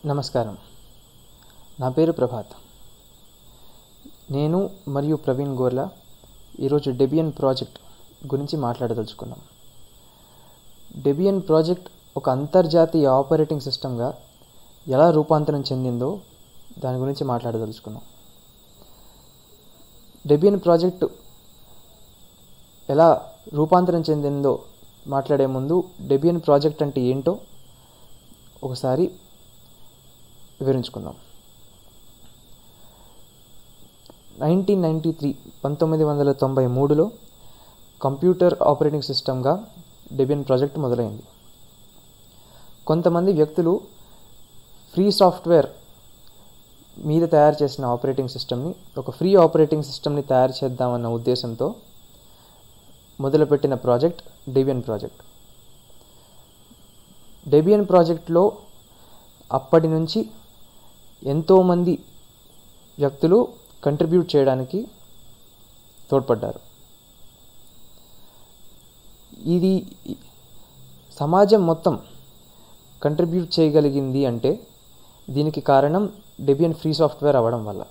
నమస్కారం. నా పేరు ప్రభాత్. నేను మరియు ప్రవీణ్ గోర్లా ఈరోజు డెబియన్ ప్రాజెక్ట్ గురించి మాట్లాడదలుచుకున్నాం. డెబియన్ ప్రాజెక్ట్ ఒక అంతర్జాతీయ ఆపరేటింగ్ సిస్టమ్గా ఎలా రూపాంతరం చెందిందో దాని గురించి మాట్లాడదలుచుకున్నాం. డెబియన్ ప్రాజెక్టు ఎలా రూపాంతరం చెందిందో మాట్లాడే ముందు డెబియన్ ప్రాజెక్ట్ అంటే ఏంటో ఒకసారి వివరించుకుందాం. 1993లో కంప్యూటర్ ఆపరేటింగ్ సిస్టమ్గా డెబియన్ ప్రాజెక్ట్ మొదలైంది. కొంతమంది వ్యక్తులు ఫ్రీ సాఫ్ట్వేర్ మీద తయారు చేసిన ఆపరేటింగ్ సిస్టమ్ని ఒక ఫ్రీ ఆపరేటింగ్ సిస్టమ్ని తయారు చేద్దామన్న ఉద్దేశంతో మొదలుపెట్టిన ప్రాజెక్ట్ డెబియన్ ప్రాజెక్ట్. డెబియన్ ప్రాజెక్ట్లో అప్పటి నుంచి ఎంతోమంది వ్యక్తులు కంట్రిబ్యూట్ చేయడానికి తోడ్పడ్డారు. ఇది సమాజం మొత్తం కంట్రిబ్యూట్ చేయగలిగింది అంటే దీనికి కారణం డెబియన్ ఫ్రీ సాఫ్ట్వేర్ అవ్వడం వల్ల.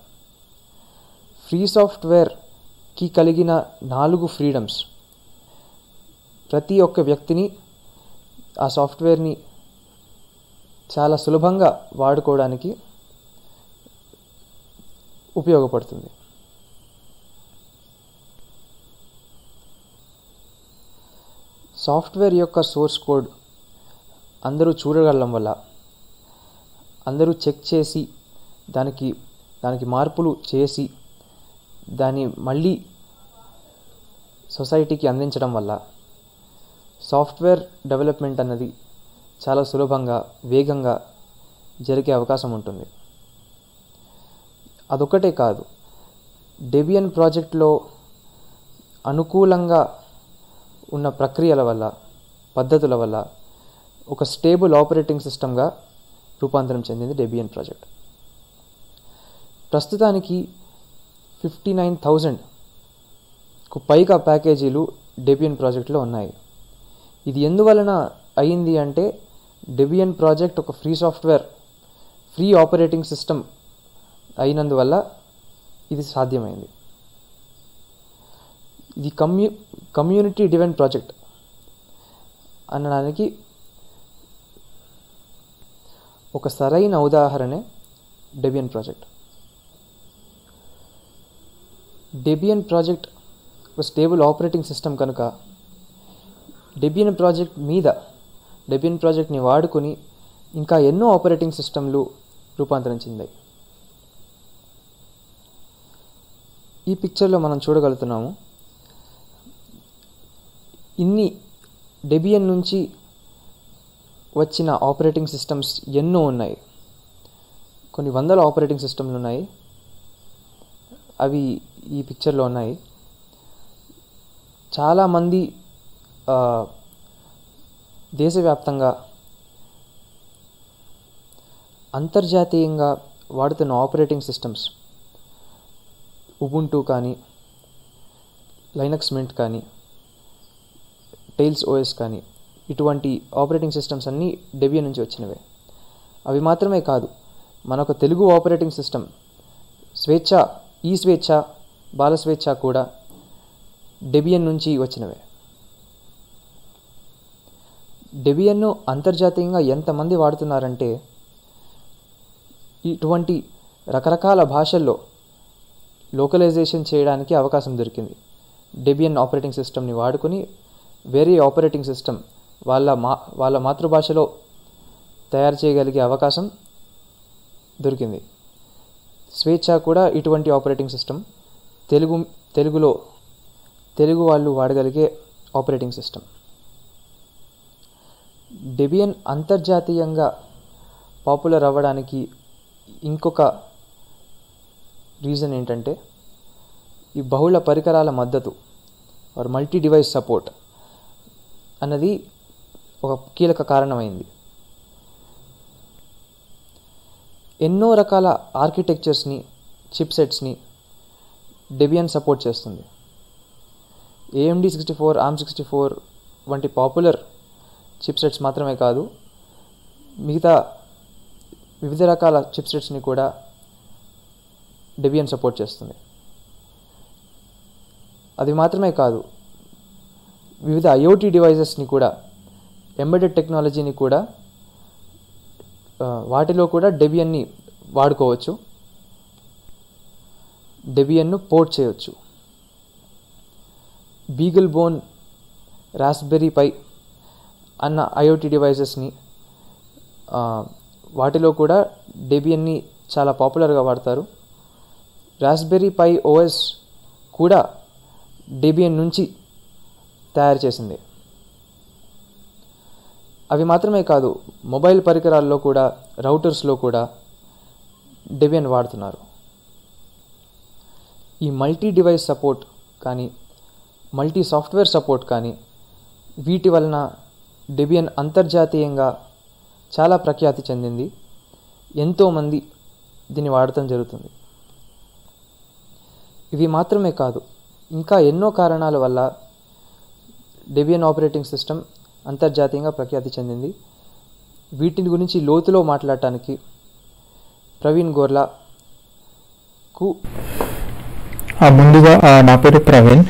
ఫ్రీ సాఫ్ట్వేర్కి కలిగిన 4 ఫ్రీడమ్స్ ప్రతి ఒక్క వ్యక్తిని ఆ సాఫ్ట్వేర్ని చాలా సులభంగా వాడుకోవడానికి ఉపయోగపడుతుంది. సాఫ్ట్వేర్ యొక్క సోర్స్ కోడ్ అందరూ చూడగలడం వల్ల, అందరూ చెక్ చేసి దానికి మార్పులు చేసి దాన్ని మళ్ళీ సొసైటీకి అందించడం వల్ల సాఫ్ట్వేర్ డెవలప్మెంట్ అన్నది చాలా సులభంగా వేగంగా జరిగే అవకాశం ఉంటుంది. అదొక్కటే కాదు, డెబియన్ ప్రాజెక్ట్లో అనుకూలంగా ఉన్న ప్రక్రియల వల్ల, పద్ధతుల వల్ల ఒక స్టేబుల్ ఆపరేటింగ్ సిస్టమ్గా రూపాంతరం చెందింది డెబియన్ ప్రాజెక్ట్. ప్రస్తుతానికి 59,000కు పైగా ప్యాకేజీలు డెబియన్ ప్రాజెక్ట్లో ఉన్నాయి. ఇది ఎందువలన అయింది అంటే డెబియన్ ప్రాజెక్ట్ ఒక ఫ్రీ ఆపరేటింగ్ సిస్టమ్ అయినందువల్ల ఇది సాధ్యమైంది. ఇది కమ్యూనిటీ డ్రివెన్ ప్రాజెక్ట్ అనడానికి ఒక సరైన ఉదాహరణే డెబియన్ ప్రాజెక్ట్. డెబియన్ ప్రాజెక్ట్ ఒక స్టేబుల్ ఆపరేటింగ్ సిస్టమ్ కనుక డెబియన్ ప్రాజెక్ట్ని వాడుకొని ఇంకా ఎన్నో ఆపరేటింగ్ సిస్టమ్లు రూపాంతరం చెందాయి. ఈ పిక్చర్లో మనం చూడగలుగుతున్నాము, ఇన్ని డెబియన్ నుంచి వచ్చిన ఆపరేటింగ్ సిస్టమ్స్ ఎన్నో ఉన్నాయి. కొన్ని వందల ఆపరేటింగ్ సిస్టమ్లు ఉన్నాయి. అవి ఈ పిక్చర్లో ఉన్నాయి. చాలామంది దేశవ్యాప్తంగా అంతర్జాతీయంగా వాడుతున్న ఆపరేటింగ్ సిస్టమ్స్ ఉబుంటూ కానీ, లైనక్స్ మింట్ కానీ, టైల్స్ ఓఎస్ కానీ, ఇటువంటి ఆపరేటింగ్ సిస్టమ్స్ అన్నీ డెబియన్ నుంచి వచ్చినవే. అవి మాత్రమే కాదు, మనొక తెలుగు ఆపరేటింగ్ సిస్టమ్ ఈ స్వేచ్ఛ, బాలస్వేచ్ఛ కూడా డెబియన్ నుంచి వచ్చినవే. డెబియన్ను అంతర్జాతీయంగా ఎంతమంది వాడుతున్నారంటే ఇటువంటి రకరకాల భాషల్లో లోకలైజేషన్ చేయడానికి అవకాశం దొరికింది. డెబియన్ ఆపరేటింగ్ సిస్టమ్ని వాడుకొని వేరే ఆపరేటింగ్ సిస్టమ్ వాళ్ళ మాతృభాషలో తయారు చేయగలిగే అవకాశం దొరికింది. స్వేచ్ఛ కూడా ఇటువంటి ఆపరేటింగ్ సిస్టమ్, తెలుగు వాళ్ళు వాడగలిగే ఆపరేటింగ్ సిస్టమ్. డెబియన్ అంతర్జాతీయంగా పాపులర్ అవ్వడానికి ఇంకొక రీజన్ ఏంటంటే ఈ బహుళ పరికరాల మద్దతు మల్టీ డివైస్ సపోర్ట్ అన్నది ఒక కీలక కారణమైంది. ఎన్నో రకాల ఆర్కిటెక్చర్స్ని, చిప్సెట్స్ని డెబియన్ సపోర్ట్ చేస్తుంది. AMD 64, ARM64 వంటి పాపులర్ చిప్సెట్స్ మాత్రమే కాదు, మిగతా వివిధ రకాల చిప్సెట్స్ని కూడా డెబియన్ సపోర్ట్ చేస్తుంది. అది మాత్రమే కాదు, వివిధ IoT డివైజెస్ని కూడా, ఎంబెడెడ్ టెక్నాలజీని కూడా వాటిలో కూడా డెబియన్ని వాడుకోవచ్చు, డెబియన్ను పోర్ట్ చేయవచ్చు. బీగల్ బోన్, రాస్బెర్రీ పై అన్న IoT డివైజెస్ని వాటిలో కూడా డెబియన్ని చాలా పాపులర్గా వాడతారు. రాస్బెర్రీ పై OS కూడా డెబియన్ నుంచి తయారు చేసింది. అవి మాత్రమే కాదు, మొబైల్ పరికరాల్లో కూడా, రౌటర్స్లో కూడా డెబియన్ వాడుతున్నారు. ఈ మల్టీ డివైస్ సపోర్ట్ కానీ, మల్టీ సాఫ్ట్వేర్ సపోర్ట్ కానీ, వీటి వలన డెబియన్ అంతర్జాతీయంగా చాలా ప్రఖ్యాతి చెందింది. ఎంతోమంది దీన్ని వాడటం జరుగుతుంది. ఇవి మాత్రమే కాదు, ఇంకా ఎన్నో కారణాల వల్ల డెబియన్ ఆపరేటింగ్ సిస్టమ్ అంతర్జాతీయంగా ప్రఖ్యాతి చెందింది. వీటి గురించి లోతులో మాట్లాడటానికి ప్రవీణ్ గోర్లాకు ముందుగా నా పేరు ప్రవీణ్.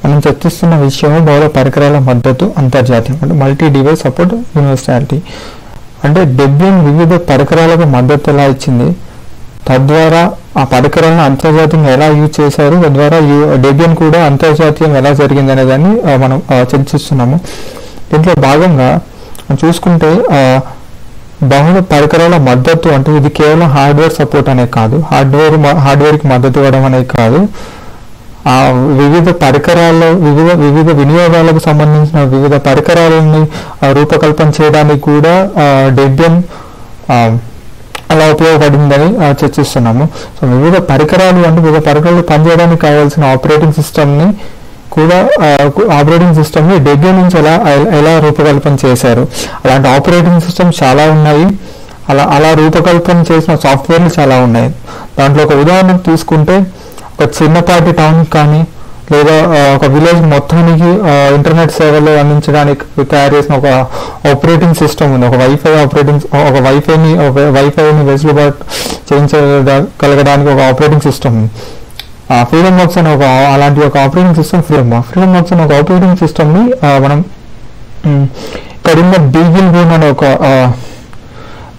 మనం చర్చిస్తున్న విషయం బహుళ పరికరాల మద్దతు అంతర్జాతీయం, అంటే మల్టీ డివైస్ సపోర్ట్ యూనివర్సాలిటీ. అంటే డెబియన్ వివిధ పరికరాలకు మద్దతు ఎలా ఇచ్చింది, తద్వారా ఆ పరికరాలను అంతర్జాతీయంగా ఎలా యూజ్ చేశారు, తద్వారా డెబియన్ కూడా అంతర్జాతీయంగా ఎలా జరిగింది అనే దాన్ని మనం చర్చిస్తున్నాము. దీంట్లో భాగంగా చూసుకుంటే బహుళ పరికరాల మద్దతు అంటే ఇది కేవలం హార్డ్వేర్ సపోర్ట్ అనే కాదు, హార్డ్వేర్కి మద్దతు ఇవ్వడం అనేది కాదు, ఆ వివిధ పరికరాల్లో వివిధ వినియోగాలకు సంబంధించిన వివిధ పరికరాలని రూపకల్పన చేయడానికి కూడా డెబియన్ అలా ఉపయోగపడిందని చర్చిస్తున్నాము. సో వివిధ పరికరాలు అంటే వివిధ పరికరాలు పనిచేయడానికి కావాల్సిన ఆపరేటింగ్ సిస్టమ్ని డెబియన్ నుంచి ఎలా రూపకల్పన చేశారు. అలాంటి ఆపరేటింగ్ సిస్టమ్స్ చాలా ఉన్నాయి, అలా రూపకల్పన చేసిన సాఫ్ట్వేర్లు చాలా ఉన్నాయి. దాంట్లో ఒక ఉదాహరణ తీసుకుంటే, ఒక చిన్నపాటి టౌన్ కానీ లేదా ఒక విలేజ్ మొత్తానికి ఇంటర్నెట్ సేవలు అందించడానికి తయారు చేసిన ఒక ఆపరేటింగ్ సిస్టమ్ ఉంది. ఒక వైఫైని వెసులుబాటు చేయించగలగడానికి ఒక ఆపరేటింగ్ సిస్టమ్ ఉంది. ఫ్రీడమ్ వర్క్స్ అనే అలాంటి ఒక ఆపరేటింగ్ సిస్టమ్ ఫ్రీడమ్ వర్క్స్ అనే ఒక ఆపరేటింగ్ సిస్టమ్ని మనం ఇక్కడున్న బీగిల్ బోన్ అనే ఒక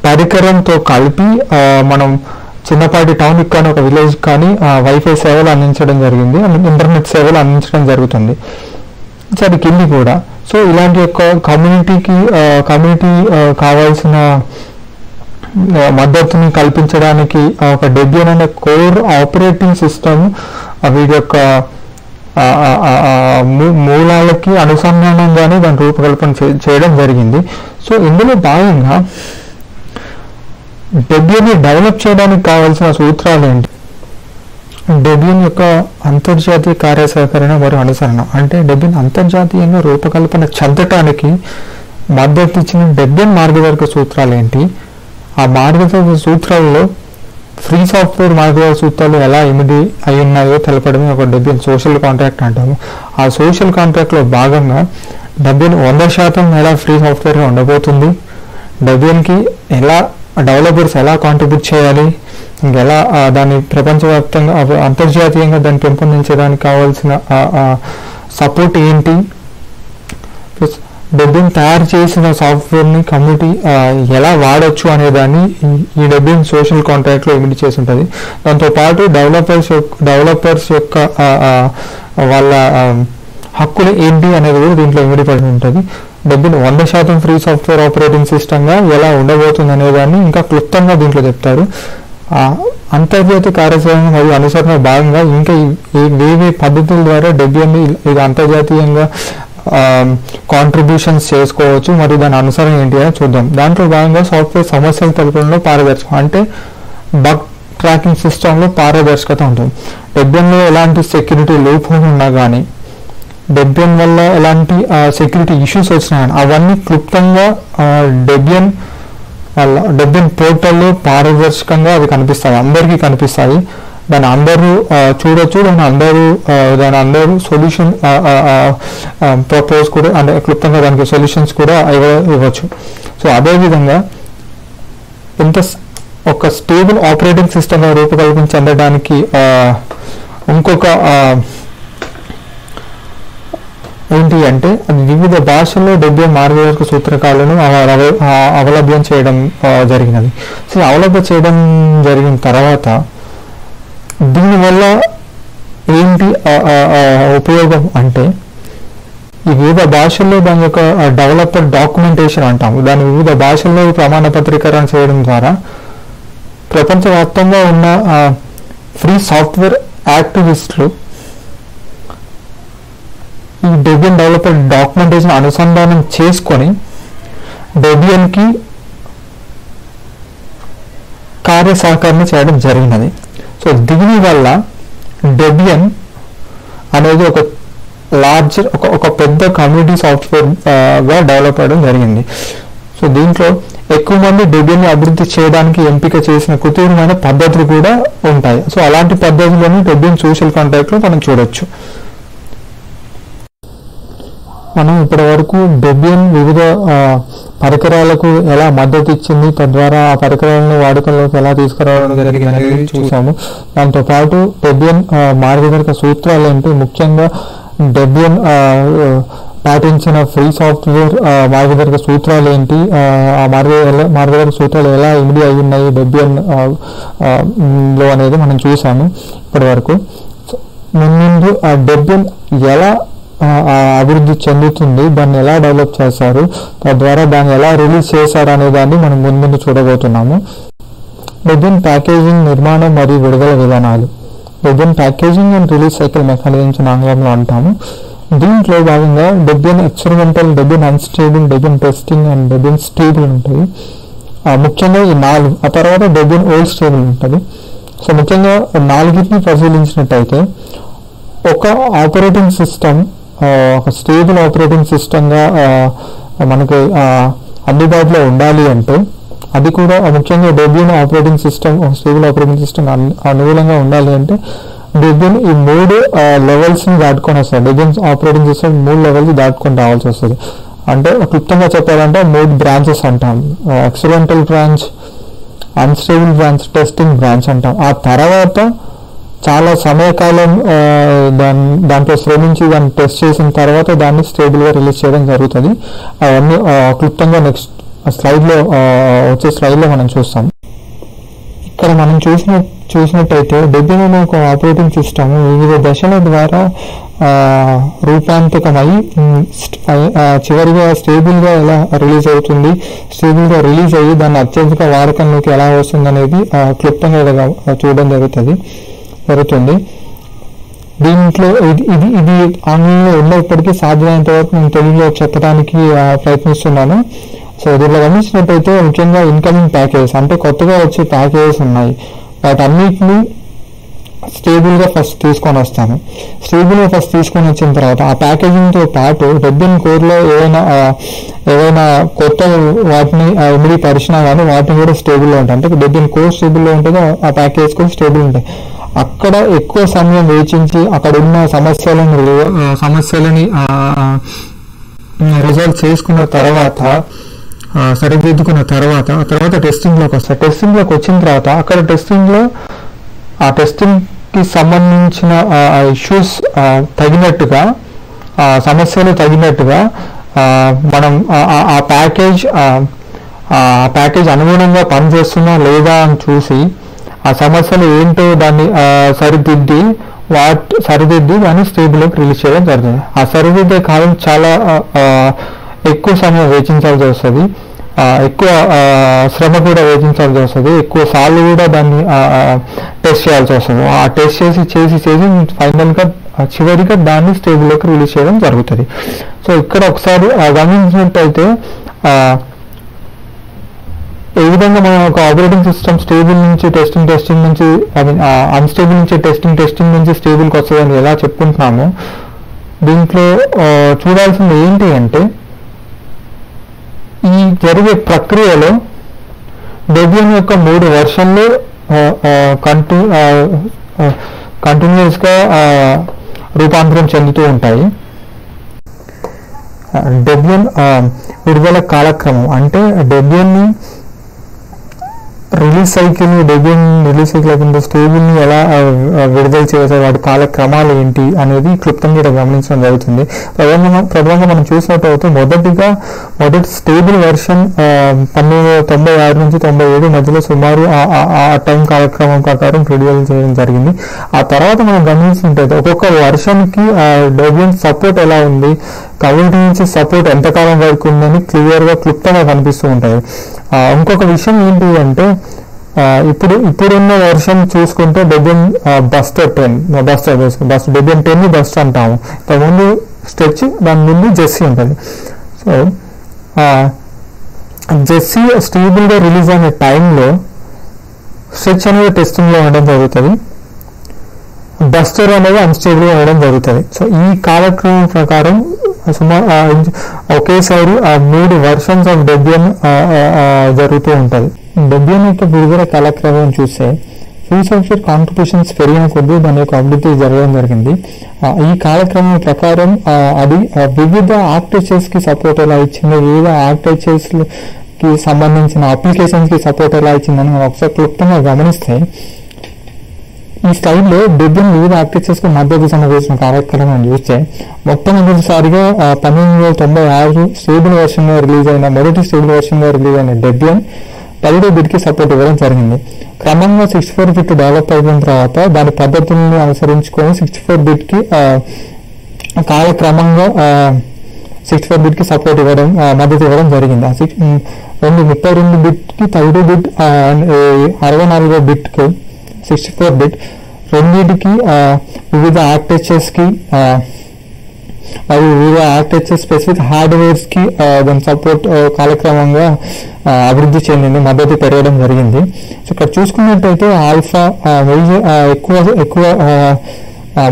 పరికరంతో కలిపి మనం చిన్నపాటి టౌన్కి కానీ ఒక విలేజ్ కానీ వైఫై సేవలు అందించడం జరిగింది, ఇంటర్నెట్ సేవలు అందించడం జరుగుతుంది. సరే కింది కూడా. సో ఇలాంటి యొక్క కమ్యూనిటీ కావాల్సిన మద్దతుని కల్పించడానికి ఒక డెబియన్ అనే కోర్ ఆపరేటింగ్ సిస్టమ్ వీటి యొక్క మూలాలకి అనుసంధానంగానే దాని రూపకల్పన చేయడం జరిగింది. సో ఇందులో భాగంగా డెబియన్ని డెవలప్ చేయడానికి కావాల్సిన సూత్రాలు ఏంటి? డెబియన్ యొక్క అంతర్జాతీయ కార్యసహకరణ మరియు అనుసరణ. అంటే డెబియన్ అంతర్జాతీయంగా రూపకల్పన చెందటానికి మద్దతు ఇచ్చిన డెబియన్ మార్గదర్శక సూత్రాలు ఏంటి? ఆ మార్గదర్శక సూత్రాల్లో ఫ్రీ సాఫ్ట్వేర్ మార్గదర్శక సూత్రాలు ఎలా ఇమిడి అయి ఉన్నాయో తెలపడమే ఒక డెబియన్ సోషల్ కాంట్రాక్ట్ అంటాము. ఆ సోషల్ కాంట్రాక్ట్లో భాగంగా డెబియన్ 100% ఎలా ఫ్రీ సాఫ్ట్వేర్గా ఉండబోతుంది, డెబియన్కి ఎలా డెవలపర్స్ ఎలా కాంట్రిబ్యూట్ చేయాలి, ఇంకెలా దాన్ని ప్రపంచవ్యాప్తంగా అంతర్జాతీయంగా దాన్ని పెంపొందించడానికి కావాల్సిన సపోర్ట్ ఏంటి, ప్లస్ డెబియన్ తయారు చేసిన సాఫ్ట్వేర్ని కమ్యూనిటీ ఎలా వాడచ్చు అనేదాన్ని ఈ డెబియన్ సోషల్ కాంట్రాక్ట్లో ఇమిడి చేసి ఉంటుంది. దాంతోపాటు డెవలపర్స్ యొక్క వాళ్ళ హక్కులు ఏంటి అనేది కూడా దీంట్లో ఇమిడిపడి ఉంటుంది. డెబియన్ 100% ఫ్రీ సాఫ్ట్వేర్ ఆపరేటింగ్ సిస్టమ్గా ఎలా ఉండబోతుంది అనేదాన్ని ఇంకా క్లుప్తంగా దీంట్లో చెప్తారు. అంతర్జాతీయ కార్యాచరణ మరియు అనుసరణ భాగంగా ఇంకా వేరే పద్ధతుల ద్వారా డెబియన్ని ఇది అంతర్జాతీయంగా కాంట్రిబ్యూషన్స్ చేసుకోవచ్చు మరియు దాని అనుసరణ ఏంటి అని చూద్దాం. దాంట్లో భాగంగా సాఫ్ట్వేర్ సమస్యల తెలపడంలో పారదర్శకం, అంటే బగ్ ట్రాకింగ్ సిస్టంలో పారదర్శకత ఉంటుంది. డెబియన్లో ఎలాంటి సెక్యూరిటీ లూప్ హోల్ ఉన్నా కానీ, డెబియన్ వల్ల ఎలాంటి సెక్యూరిటీ ఇష్యూస్ వచ్చినాయని అవన్నీ క్లుప్తంగా డెబియన్ పోర్టల్లో పారదర్శకంగా అవి కనిపిస్తాయి, అందరికీ కనిపిస్తాయి. దాన్ని అందరూ చూడొచ్చు, దాని అందరూ సొల్యూషన్ ప్రపోజ్ కూడా అంటే క్లుప్తంగా దానికి సొల్యూషన్స్ కూడా ఇవ్వచ్చు. సో అదేవిధంగా ఒక స్టేబుల్ ఆపరేటింగ్ సిస్టమ్గా రూపకల్పన చెందడానికి ఇంకొక ఏంటి అంటే అది వివిధ భాషల్లో డెబియన్ మార్గదర్శక సూత్రకాలను అవలభ్యం చేయడం జరిగినది. సో అవలభ్యం చేయడం జరిగిన తర్వాత దీనివల్ల ఏంటి ఉపయోగం అంటే ఈ వివిధ భాషల్లో దాని యొక్క డెవలపర్ డాక్యుమెంటేషన్ అంటాము. దాని వివిధ భాషల్లో ప్రమాణ పత్రీకరణ చేయడం ద్వారా ప్రపంచవ్యాప్తంగా ఉన్న ఫ్రీ సాఫ్ట్వేర్ యాక్టివిస్టులు ఈ డెబియన్ డెవలపర్ డాక్యుమెంటేషన్ అనుసంధానం చేసుకొని డెబియన్కి కార్య సహకరణ చేయడం జరిగినది. సో దీనివల్ల డెబియన్ అనేది ఒక లార్జర్ ఒక పెద్ద కమ్యూనిటీ సాఫ్ట్వేర్గా డెవలప్ అవ్వడం జరిగింది. సో దీంట్లో ఎక్కువ మంది డెబియన్ని అభివృద్ధి చేయడానికి ఎంపిక చేసిన కుతూహలమైన పద్ధతులు కూడా ఉంటాయి. సో అలాంటి పద్ధతులను డెబియన్ సోషల్ కాంట్రాక్ట్లో మనం చూడొచ్చు. మనం ఇప్పటి వరకు డెబియన్ వివిధ పరికరాలకు ఎలా మద్దతు ఇచ్చింది, తద్వారా ఆ పరికరాలను వాడుకలోకి ఎలా తీసుకురావడం జరిగింది అనేది చూసాము. దాంతోపాటు డెబియన్ మార్గదర్శక సూత్రాలు ఏంటి, ముఖ్యంగా డెబియన్ పాటించిన ఫ్రీ సాఫ్ట్వేర్ మార్గదర్శక సూత్రాలు ఏంటి, ఆ మార్గదర్శక సూత్రాలు ఎలా ఇమిడి అయి ఉన్నాయి డెబియన్ లో అనేది మనం చూసాము ఇప్పటి వరకు. ముందు డెబియన్ ఎలా అభివృద్ధి చెందుతుంది, దాన్ని ఎలా డెవలప్ చేశారు, తద్వారా దాన్ని ఎలా రిలీజ్ చేశారు అనే దాన్ని మనం ముందు చూడబోతున్నాము. డెబియన్ ప్యాకేజింగ్, నిర్మాణం మరియు విడుదల విధానాలు. Debian packaging and release cycle mechanisms ఆంగ్లంలో అంటాము. దీంట్లో భాగంగా Debian experimental, Debian unstable, Debian testing and Debian stable ఉంటుంది. ముఖ్యంగా ఈ 4. ఆ తర్వాత డెబియన్ ఓల్డ్ స్టేబుల్ ఉంటుంది. సో ముఖ్యంగా 4ని పరిశీలించినట్టయితే ఒక ఆపరేటింగ్ సిస్టమ్ ఒక స్టేబుల్ ఆపరేటింగ్ సిస్టమ్గా మనకి అందుబాటులో ఉండాలి అంటే అది కూడా ముఖ్యంగా Debian operating system stable operating system అనుకూలంగా ఉండాలి అంటే డెబియన్ ఈ 3 లెవెల్స్ని దాటుకొని వస్తుంది. డెబియన్ ఆపరేటింగ్ సిస్టమ్ 3 లెవెల్స్ దాటుకొని రావాల్సి వస్తుంది. అంటే క్లుప్తంగా చెప్పాలంటే 3 బ్రాంచెస్ అంటాం. Experimental branch, unstable branch, testing branch అంటాం. ఆ తర్వాత చాలా సమయకాలం దాంట్లో శ్రమించి దాన్ని టెస్ట్ చేసిన తర్వాత దాన్ని స్టేబుల్గా రిలీజ్ చేయడం జరుగుతుంది. అవన్నీ క్లుప్తంగా నెక్స్ట్ స్లైడ్లో వచ్చే స్లైడ్లో మనం చూస్తాం. ఇక్కడ మనం చూసినట్టయితే డెబియన్ అనే ఒక ఆపరేటింగ్ సిస్టమ్ వివిధ దశల ద్వారా రూపాంతకమై చివరిగా స్టేబుల్గా ఎలా రిలీజ్ అవుతుంది, స్టేబుల్గా రిలీజ్ అయ్యి దాన్ని అత్యధిక వాడకంలోకి ఎలా వస్తుంది అనేది క్లుప్తంగా చూడడం జరుగుతుంది. దీంట్లో ఇది ఆంగ్లంలో ఉన్నప్పటికీ సాధ్యమైనంత వరకు నేను తెలుగులో చెప్పడానికి ప్రయత్నిస్తున్నాను. సో దీంట్లో గమనించినట్టయితే ముఖ్యంగా ఇన్కమింగ్ ప్యాకేజెస్ అంటే కొత్తగా వచ్చే ప్యాకేజెస్ ఉన్నాయి. వాటన్నిటిని స్టేబుల్గా ఫస్ట్ తీసుకొని వస్తాను. స్టేబుల్గా ఫస్ట్ తీసుకొని వచ్చిన తర్వాత ఆ ప్యాకేజింగ్తో పాటు డెబియన్ కోర్లో ఏవైనా కొత్త వాటిని ఇమిడి పరిచినా కానీ వాటిని కూడా స్టేబుల్లో ఉంటాయి. అంటే డెబియన్ కోర్ స్టేబుల్లో ఉంటుందో ఆ ప్యాకేజ్ కూడా స్టేబుల్ ఉంటాయి. అక్కడ ఎక్కువ సమయం వేచించి అక్కడ ఉన్న సమస్యలని రిజాల్వ్ చేసుకున్న తర్వాత సరిదిద్దుకున్న తర్వాత ఆ తర్వాత టెస్టింగ్లోకి వస్తారు. టెస్టింగ్లోకి వచ్చిన తర్వాత అక్కడ ఆ టెస్టింగ్కి సంబంధించిన ఇష్యూస్ తగినట్టుగా సమస్యలు తగినట్టుగా మనం ఆ ప్యాకేజ్ అనుగుణంగా పనిచేస్తున్నా లేదా అని చూసి ఆ సమస్యలు ఏంటో దాన్ని సరిదిద్ది దాన్ని స్టేబుల్లోకి రిలీజ్ చేయడం జరుగుతుంది. ఆ సరిదిద్దే కాలం చాలా ఎక్కువ సమయం వేచించాల్సి వస్తుంది, ఎక్కువ శ్రమ కూడా వేచించాల్సి వస్తుంది, ఎక్కువ సార్లు కూడా దాన్ని టెస్ట్ చేయాల్సి వస్తుంది. ఆ టెస్ట్ చేసి ఫైనల్గా చివరిగా దాన్ని స్టేబుల్లోకి రిలీజ్ చేయడం జరుగుతుంది. సో ఇక్కడ ఒకసారి గమనించినట్టయితే ఏ విధంగా మనం ఒక ఆపరేటింగ్ సిస్టమ్ స్టేబుల్ నుంచి టెస్టింగ్ నుంచి అన్స్టేబుల్ నుంచి టెస్టింగ్ నుంచి స్టేబుల్కి వస్తుందని ఎలా చెప్పుకుంటున్నామో దీంట్లో చూడాల్సింది ఏంటి అంటే ఈ జరిగే ప్రక్రియలో డెబియన్ యొక్క 3 వెర్షన్లు కంటిన్యూస్గా రూపాంతరం చెందుతూ ఉంటాయి. డెబియన్ విడుదల కాలక్రమం అంటే డెబియన్ని రిలీజ్ సైకిల్, డెబ్యూన్ రిలీజ్ సైకిల్ అయిపోయిన స్టేబుల్ని ఎలా విడుదల చేసే వాటి కాలక్రమాలు ఏంటి అనేది క్లుప్తంగా ఇక్కడ గమనించడం జరుగుతుంది. ప్రధానంగా మనం చూసినట్టు మొదటి స్టేబుల్ వెర్షన్ 1996 నుంచి 97 మధ్యలో సుమారు ఆ టైం కాలక్రమం ప్రకారం విడుదల చేయడం జరిగింది. ఆ తర్వాత మనం గమనించినట్టయితే ఒక్కొక్క వర్షన్కి డెబ్యూన్ సపోర్ట్ ఎలా ఉంది, కమ్యూనిటీ నుంచి సపోర్ట్ ఎంతకాలం వరకు ఉందని క్లుప్తంగా కనిపిస్తూ ఉంటుంది. ఇంకొక విషయం ఏంటి అంటే ఇప్పుడున్న వర్షన్ చూసుకుంటే డెబ్యూన్ బస్టర్ డెబ్యూన్ 10 బస్ట్ అంటాము. ఇంతకుముందు స్ట్రెచ్, దాని ముందు జెస్సీ ఉంటుంది. సో జెస్సీ స్టేబుల్గా రిలీజ్ అయిన టైంలో స్ట్రెచ్ అనేది టెస్టింగ్లో ఉండడం జరుగుతుంది, బస్టర్ అనేది అన్స్టేబుల్గా ఉండడం జరుగుతుంది. సో ఈ కాలక్రమం ప్రకారం ఒకేసారి 3 వర్షన్స్ ఆఫ్ డెబ్యూన్ జరుగుతూ ఉంటుంది. డెబ్యూన్ యొక్క విడుదల కాలక్రమం చూస్తే ఫ్రీ సాఫ్ట్వేర్ కాంట్రిబ్యూషన్స్ పెరిగిన కొద్దీ దాని యొక్క అభివృద్ధి జరగడం జరిగింది. ఈ కాలక్రమం ప్రకారం అది వివిధ ఆర్కిటెక్చర్స్ కి సపోర్ట్ ఎలా ఇచ్చింది, వివిధ ఆర్కిటెక్చర్స్ కి సంబంధించిన అప్లికేషన్స్ కి సపోర్ట్ ఎలా ఇచ్చిందని మనం ఒకసారి క్లుప్తంగా గమనిస్తే ఈ స్లైడ్లో డెబ్యూన్ వివిధ ఆర్కిటెక్చర్స్ కు మద్దతు సమర్పించిన కార్యక్రమం చూస్తే మొట్టమొదటిసారిగా 1996 స్టేబుల్ వెర్షన్ గా రిలీజ్ అయిన డెబ్యూన్ 10వ బిట్ కి సపోర్ట్ ఇవ్వడం జరిగింది. క్రమంగా 64 బిట్ డెవలప్ అయిన తర్వాత దాని పద్ధతులను అనుసరించుకొని 64 బిట్ కి కాలక్రమంగా 64 బిట్ కి సపోర్ట్ ఇవ్వడం, మద్దతు ఇవ్వడం జరిగింది. 32 బిట్ కి 10వ బిట్, 64వ బిట్ కి 64 బిట్ రెండింటికి వివిధ ఆర్కిటెక్చర్స్ కి మరియు వివిధ ఆర్కిటెక్చర్ స్పెసిఫిక్ హార్డ్వేర్స్ కి దాని సపోర్ట్ కాలక్రమంగా అభివృద్ధి చెందింది, మద్దతు పెరగడం జరిగింది. సో ఇక్కడ చూసుకున్నట్టయితే ఆల్ఫా ఎక్కువ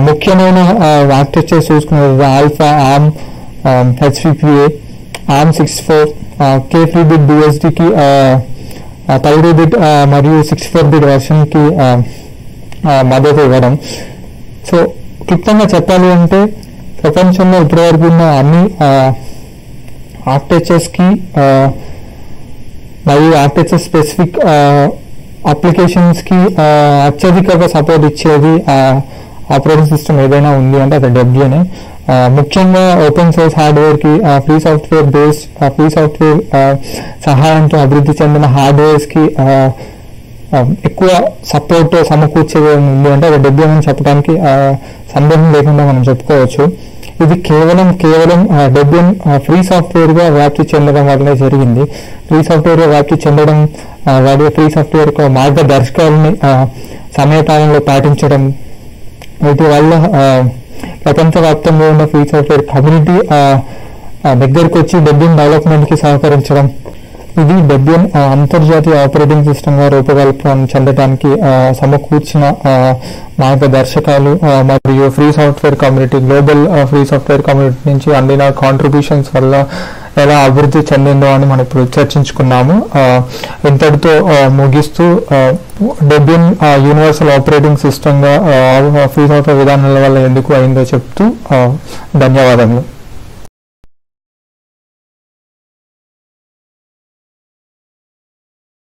ముఖ్యమైన ఆర్కిటెక్చర్స్ చూసుకున్నట్లయితే alpha, ARM, HPPA, ARM 64, K3 bit BSDకి 10 బిట్ మరియు 64 బిట్ వెర్షన్ కి మద్దతు ఇవ్వడం. సో క్లుప్తంగా చెప్పాలి అంటే ప్రపంచంలో ఇప్పటివరకు ఉన్న అన్ని ఆర్కిటెక్చర్స్ కి మరియు ఆర్కిటెక్చర్ స్పెసిఫిక్ అప్లికేషన్స్ కి అత్యధికంగా సపోర్ట్ ఇచ్చేది ఆపరేటింగ్ సిస్టమ్ ఏదైనా ఉంది అంటే అది డెబ్యూనే. ముఖ్యంగా ఓపెన్ సోర్స్ హార్డ్వేర్ కి ఫ్రీ సాఫ్ట్వేర్ సహాయంతో అభివృద్ధి చెందిన హార్డ్వేర్స్ కి ఎక్కువ సపోర్ట్ సమకూర్చేది ఉంది అంటే అది డెబ్యూన్ అని చెప్పడానికి సందేహం లేకుండా మనం చెప్పుకోవచ్చు. ఇది కేవలం డెబ్యూన్ ఫ్రీ సాఫ్ట్వేర్ గా వ్యాప్తి చెందడం వల్లనే జరిగింది. ఫ్రీ సాఫ్ట్వేర్ గా వ్యాప్తి చెందడం, ఫ్రీ సాఫ్ట్వేర్ యొక్క మార్గదర్శకాలని సమయపాలనలో పాటించడం, వీటి వల్ల ప్రపంచవ్యాప్తంగా ఉన్న ఫ్రీ సాఫ్ట్వేర్ కమ్యూనిటీ దగ్గరికి వచ్చి డెబ్యూన్ డెవలప్మెంట్ కి సహకరించడం, ఇది డెబ్యూన్ అంతర్జాతీయ ఆపరేటింగ్ సిస్టమ్ గా రూపకల్పన చెందడానికి సమకూర్చిన మార్గదర్శకాలు మరియు free software community, global free software community నుంచి అందిన కాంట్రిబ్యూషన్స్ వల్ల ఎలా అభివృద్ధి చెందిందో అని మనం ఇప్పుడు చర్చించుకున్నాము. ఇంతటితో ముగిస్తూ డెబ్యూన్ యూనివర్సల్ ఆపరేటింగ్ సిస్టమ్ గా ఫ్రీ సాఫ్ట్వేర్ విధానాల వల్ల ఎందుకు అయిందో చెప్తూ ధన్యవాదములు.